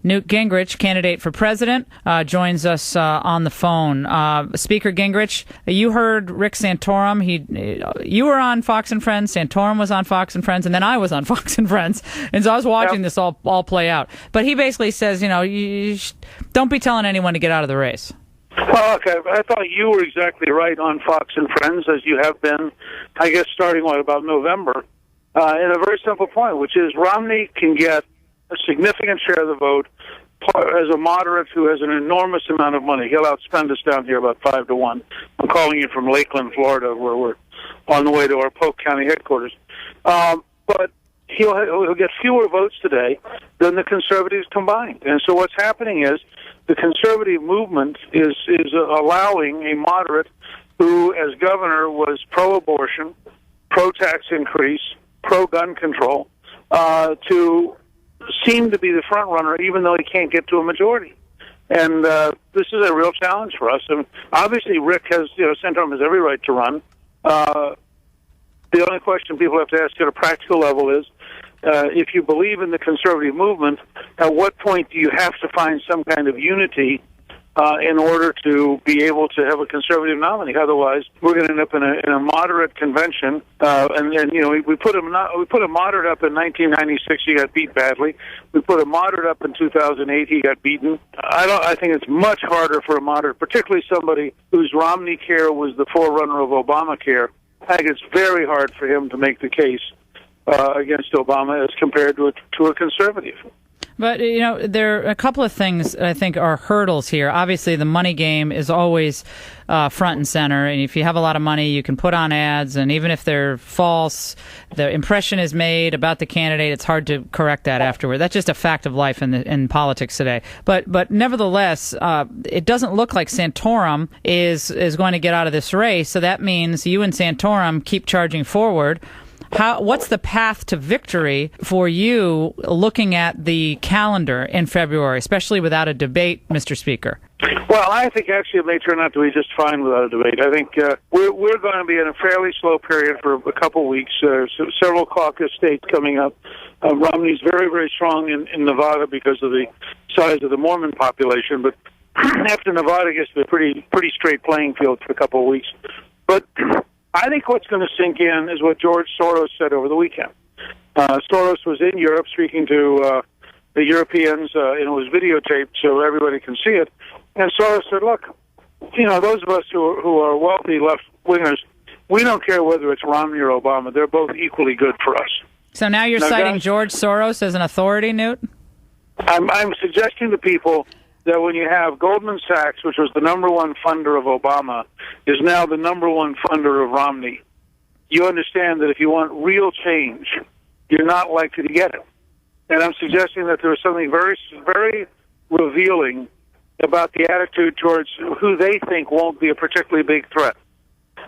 Newt Gingrich, candidate for president, joins us on the phone. Speaker Gingrich, you heard Rick Santorum. You were on Fox and Friends, Santorum was on Fox and Friends, and then I was on Fox and Friends. And so I was watching this all play out. But he basically says, don't be telling anyone to get out of the race. Well, okay, I thought you were exactly right on Fox and Friends, as you have been, I guess, starting, about November, in a very simple point, which is Romney can get a significant share of the vote as a moderate who has an enormous amount of money. He'll outspend us down here about 5-1. I'm calling you from Lakeland, Florida, where we're on the way to our Polk County headquarters. But he'll get fewer votes today than the conservatives combined. And so what's happening is the conservative movement is allowing a moderate who, as governor, was pro-abortion, pro-tax increase, pro-gun control, to seem to be the front runner, even though he can't get to a majority. And this is a real challenge for us. And obviously, Rick Santorum has every right to run. The only question people have to ask at a practical level is, if you believe in the conservative movement, at what point do you have to find some kind of unity in order to be able to have a conservative nominee? Otherwise, we're going to end up in a moderate convention. We put a moderate up in 1996. He got beat badly. We put a moderate up in 2008. He got beaten. I think it's much harder for a moderate, particularly somebody whose Romney care was the forerunner of Obamacare. I think it's very hard for him to make the case against Obama as compared to a conservative. But, there are a couple of things I think are hurdles here. Obviously, the money game is always front and center. And if you have a lot of money, you can put on ads. And even if they're false, the impression is made about the candidate. It's hard to correct that afterward. That's just a fact of life in politics today. But nevertheless, it doesn't look like Santorum is going to get out of this race. So that means you and Santorum keep charging forward. What's the path to victory for you looking at the calendar in February, especially without a debate, Mr. Speaker? Well, I think actually it may turn out to be just fine without a debate. I think we're going to be in a fairly slow period for a couple weeks. Several caucus states coming up. Romney's very, very strong in Nevada because of the size of the Mormon population, but after Nevada gets to a pretty straight playing field for a couple of weeks. But I think what's going to sink in is what George Soros said over the weekend. Soros was in Europe speaking to the Europeans. It was videotaped so everybody can see it. And Soros said, look, those of us who are wealthy left-wingers, we don't care whether it's Romney or Obama. They're both equally good for us. So now you're citing George Soros as an authority, Newt? I'm suggesting to people that when you have Goldman Sachs, which was the number one funder of Obama, is now the number one funder of Romney, you understand that if you want real change, you're not likely to get it. And I'm suggesting that there is something very, very revealing about the attitude towards who they think won't be a particularly big threat.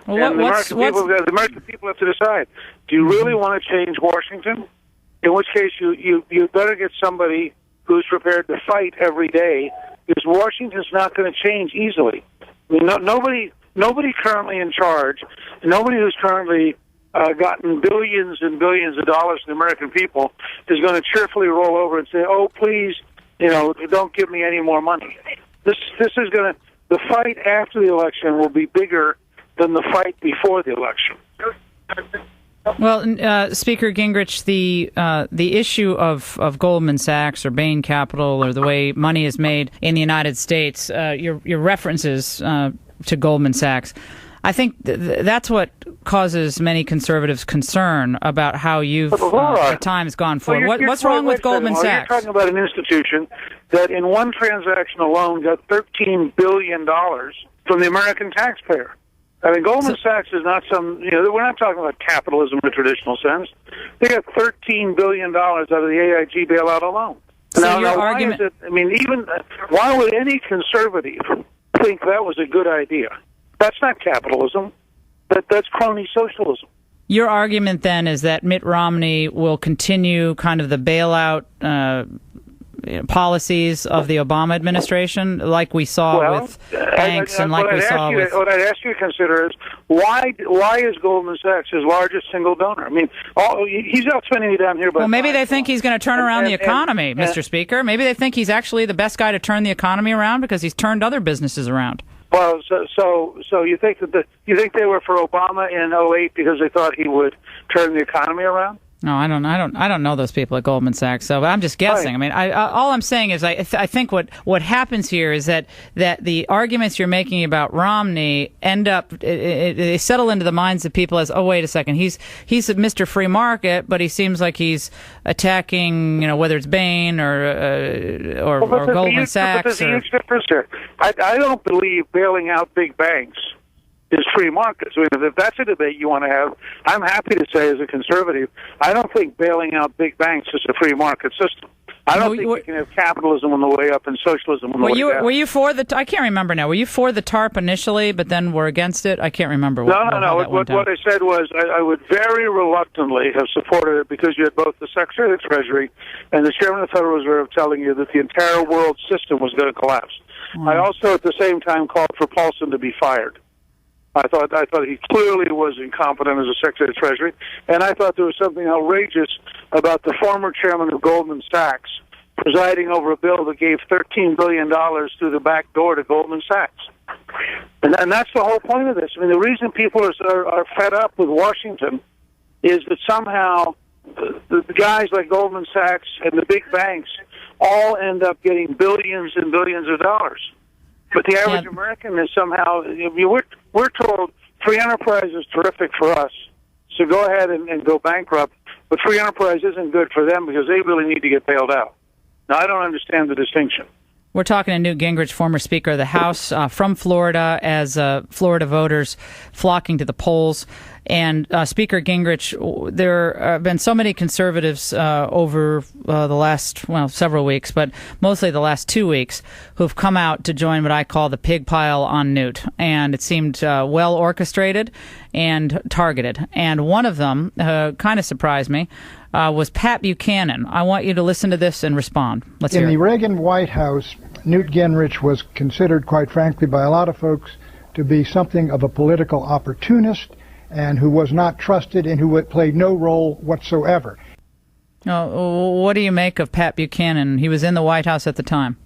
Well, and the American people have to decide, do you really want to change Washington? In which case, you better get somebody who's prepared to fight every day, because Washington's not going to change easily. I mean, nobody currently in charge, nobody who's currently gotten billions and billions of dollars from the American people is going to cheerfully roll over and say, "Oh, please, don't give me any more money." This is going to, the fight after the election will be bigger than the fight before the election. Well, Speaker Gingrich, the issue of Goldman Sachs or Bain Capital or the way money is made in the United States, your references to Goldman Sachs, I think that's what causes many conservatives concern about how you've at times gone forward. What's wrong with Goldman Sachs? You're talking about an institution that in one transaction alone got $13 billion from the American taxpayer. I mean, Goldman Sachs is not we're not talking about capitalism in a traditional sense. They got $13 billion out of the AIG bailout alone. So your argument... why would any conservative think that was a good idea? That's not capitalism. That's crony socialism. Your argument then is that Mitt Romney will continue kind of the bailout policies of the Obama administration, like we saw with banks and like we saw with... What I'd ask you to consider is, Why is Goldman Sachs his largest single donor? I mean, he's out spending it down here. Well, maybe they think he's going to turn around the economy, Mr. Speaker. Maybe they think he's actually the best guy to turn the economy around because he's turned other businesses around. Well, so you think you think they were for Obama in '08 because they thought he would turn the economy around? No, I don't know those people at Goldman Sachs. So I'm just guessing. Right. I mean, all I'm saying is I think what happens here is that the arguments you're making about Romney end up they settle into the minds of people as, oh, wait a second, he's Mr. Free Market, but he seems like he's attacking, whether it's Bain or Goldman Sachs. There's a huge difference here. I don't believe bailing out big banks is free markets. I mean, if that's a debate you want to have, I'm happy to say as a conservative, I don't think bailing out big banks is a free market system. I don't think we can have capitalism on the way up and socialism on the way down. Were you for the? I can't remember now. Were you for the TARP initially, but then were against it? I can't remember. No. What I said was I would very reluctantly have supported it because you had both the Secretary of the Treasury and the Chairman of the Federal Reserve telling you that the entire world system was going to collapse. I also, at the same time, called for Paulson to be fired. I thought he clearly was incompetent as a Secretary of the Treasury, and I thought there was something outrageous about the former chairman of Goldman Sachs presiding over a bill that gave $13 billion through the back door to Goldman Sachs. And that's the whole point of this. I mean, the reason people are fed up with Washington is that somehow the guys like Goldman Sachs and the big banks all end up getting billions and billions of dollars. But the average American is somehow, we're told free enterprise is terrific for us, so go ahead and go bankrupt, but free enterprise isn't good for them because they really need to get bailed out. Now, I don't understand the distinction. We're talking to Newt Gingrich, former Speaker of the House, from Florida, as Florida voters flocking to the polls. And Speaker Gingrich, there have been so many conservatives over the last, several weeks, but mostly the last 2 weeks, who've come out to join what I call the pig pile on Newt. And it seemed well orchestrated and targeted. And one of them kind of surprised me. Was Pat Buchanan. I want you to listen to this and respond. Let's hear it. In the Reagan White House, Newt Gingrich was considered, quite frankly, by a lot of folks to be something of a political opportunist and who was not trusted and who played no role whatsoever. What do you make of Pat Buchanan? He was in the White House at the time.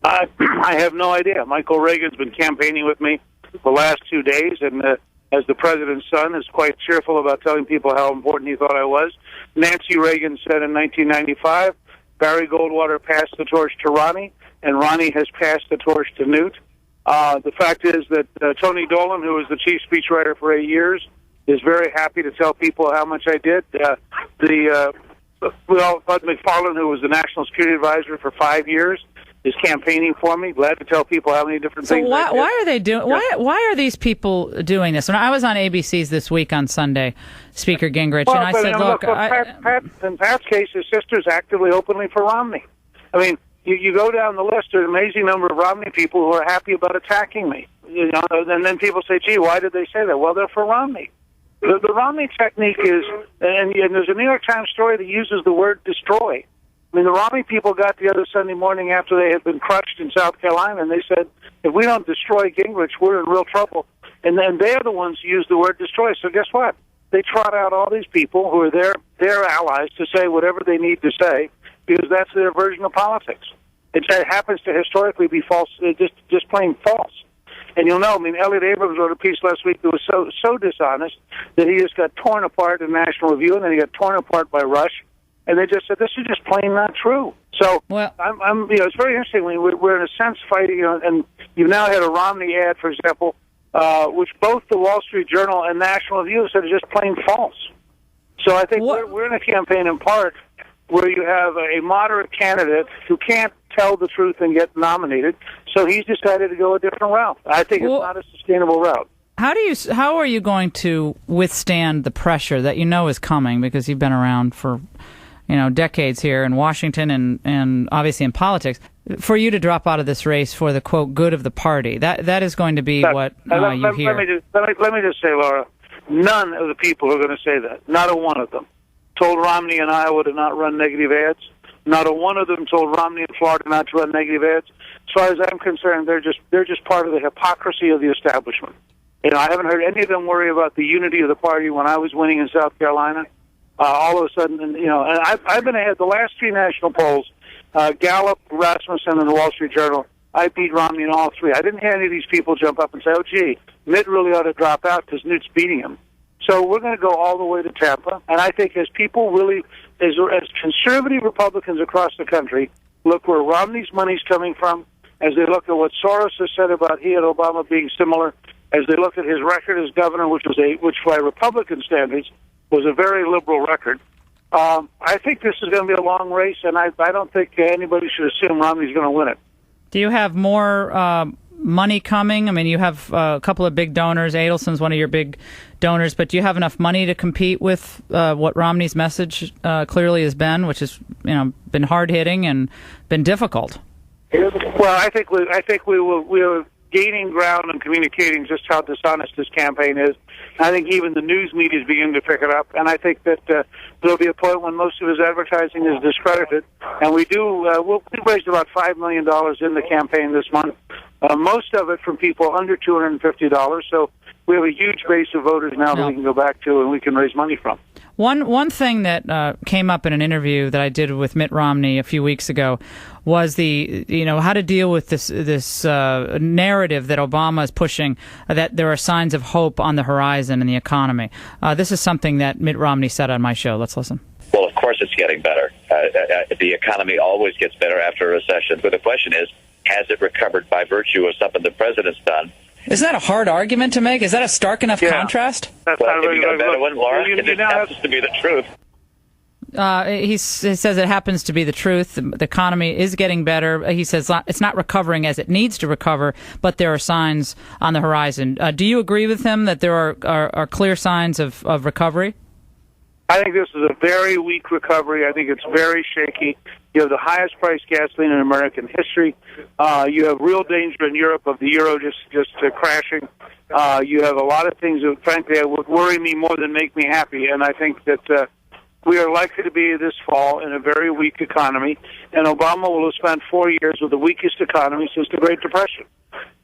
I have no idea. Michael Reagan's been campaigning with me the last 2 days, and as the president's son, is quite cheerful about telling people how important he thought I was. Nancy Reagan said in 1995, Barry Goldwater passed the torch to Ronnie, and Ronnie has passed the torch to Newt. The fact is that Tony Dolan, who was the chief speechwriter for 8 years, is very happy to tell people how much I did. Bud McFarlane, who was the national security advisor for 5 years, is campaigning for me. Glad to tell people how many different things. So why are they doing? Why are these people doing this? And I was on ABC's This Week on Sunday, Speaker Gingrich, and I said, "Look, in Pat's case, his sister's actively, openly for Romney. I mean, you go down the list. There's an amazing number of Romney people who are happy about attacking me. And then people say, "Gee, why did they say that?" Well, they're for Romney. The Romney technique is, and there's a New York Times story that uses the word destroy. I mean, the Romney people got together Sunday morning after they had been crushed in South Carolina, and they said, if we don't destroy Gingrich, we're in real trouble. And then they're the ones who use the word destroy. So guess what? They trot out all these people who are their allies to say whatever they need to say because that's their version of politics. It happens to historically be false, just plain false. And you'll know, I mean, Elliot Abrams wrote a piece last week that was so dishonest that he just got torn apart in National Review, and then he got torn apart by Rush. And they just said, this is just plain not true. So, it's very interesting. We're in a sense fighting, and you've now had a Romney ad, for example, which both the Wall Street Journal and National Review said is just plain false. So I think we're in a campaign in part where you have a moderate candidate who can't tell the truth and get nominated, so he's decided to go a different route. I think it's not a sustainable route. How are you going to withstand the pressure that you know is coming because you've been around for decades here in Washington and obviously in politics, for you to drop out of this race for the, quote, good of the party? That is going to be what you hear. Let me just say, Laura, none of the people who are going to say that, not a one of them, told Romney in Iowa to not run negative ads. Not a one of them told Romney in Florida not to run negative ads. As far as I'm concerned, they're just part of the hypocrisy of the establishment. I haven't heard any of them worry about the unity of the party when I was winning in South Carolina. All of a sudden, and I've been ahead. The last three national polls, Gallup, Rasmussen, and the Wall Street Journal, I beat Romney in all three. I didn't hear any of these people jump up and say, oh, gee, Mitt really ought to drop out because Newt's beating him. So we're going to go all the way to Tampa. And I think as people really, as conservative Republicans across the country look where Romney's money's coming from, as they look at what Soros has said about he and Obama being similar, as they look at his record as governor, which by Republican standards was a very liberal record, I think this is going to be a long race, and I don't think anybody should assume Romney's going to win it. Do you have more money coming? I mean, you have a couple of big donors. Adelson's one of your big donors, but do you have enough money to compete with what Romney's message clearly has been, which has been hard hitting and been difficult? Well, I think we're gaining ground and communicating just how dishonest this campaign is. I think even the news media is beginning to pick it up, and I think that there'll be a point when most of his advertising is discredited. And we raised about $5 million in the campaign this month, most of it from people under $250. So we have a huge base of voters now that we can go back to and we can raise money from. One thing that came up in an interview that I did with Mitt Romney a few weeks ago was how to deal with this narrative that Obama is pushing, that there are signs of hope on the horizon in the economy. This is something that Mitt Romney said on my show. Let's listen. Well, of course it's getting better. The economy always gets better after a recession. But the question is, has it recovered by virtue of something the president's done? Isn't that a hard argument to make? Is that a stark enough contrast? That's well, not if you got a better one, Laura, it happens to be the truth. He says it happens to be the truth. The economy is getting better. He says it's not recovering as it needs to recover, but there are signs on the horizon. Do you agree with him that there are clear signs of recovery? I think this is a very weak recovery. I think it's very shaky. You have the highest priced gasoline in American history. You have real danger in Europe of the euro just crashing. You have a lot of things that, frankly, would worry me more than make me happy. And I think that we are likely to be this fall in a very weak economy. And Obama will have spent 4 years with the weakest economy since the Great Depression.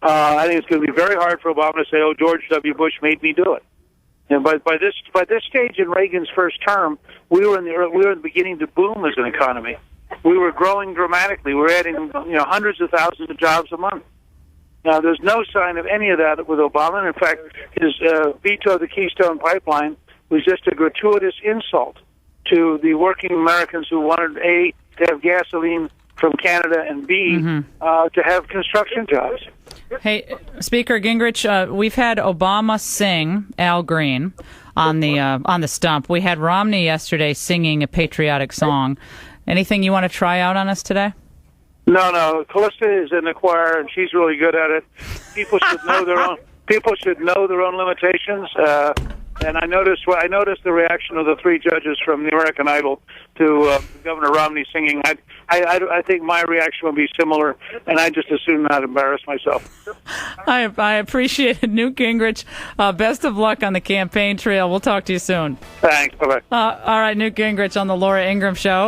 I think it's going to be very hard for Obama to say, "Oh, George W. Bush made me do it." And by this stage in Reagan's first term, we were in the beginning to boom as an economy. We were growing dramatically. We were adding hundreds of thousands of jobs a month. Now, there's no sign of any of that with Obama. And in fact, his veto of the Keystone Pipeline was just a gratuitous insult to the working Americans who wanted, A, to have gasoline from Canada, and B, to have construction jobs. Hey, Speaker Gingrich, we've had Obama sing Al Green on the stump. We had Romney yesterday singing a patriotic song. Anything you want to try out on us today? No. Callista is in the choir, and she's really good at it. People should know their own. People should know their own limitations. And I noticed the reaction of the three judges from the American Idol to Governor Romney singing. I think my reaction will be similar, and I just assume not embarrass myself. I appreciate it, Newt Gingrich. Best of luck on the campaign trail. We'll talk to you soon. Thanks. Bye-bye. All right, Newt Gingrich on the Laura Ingraham Show.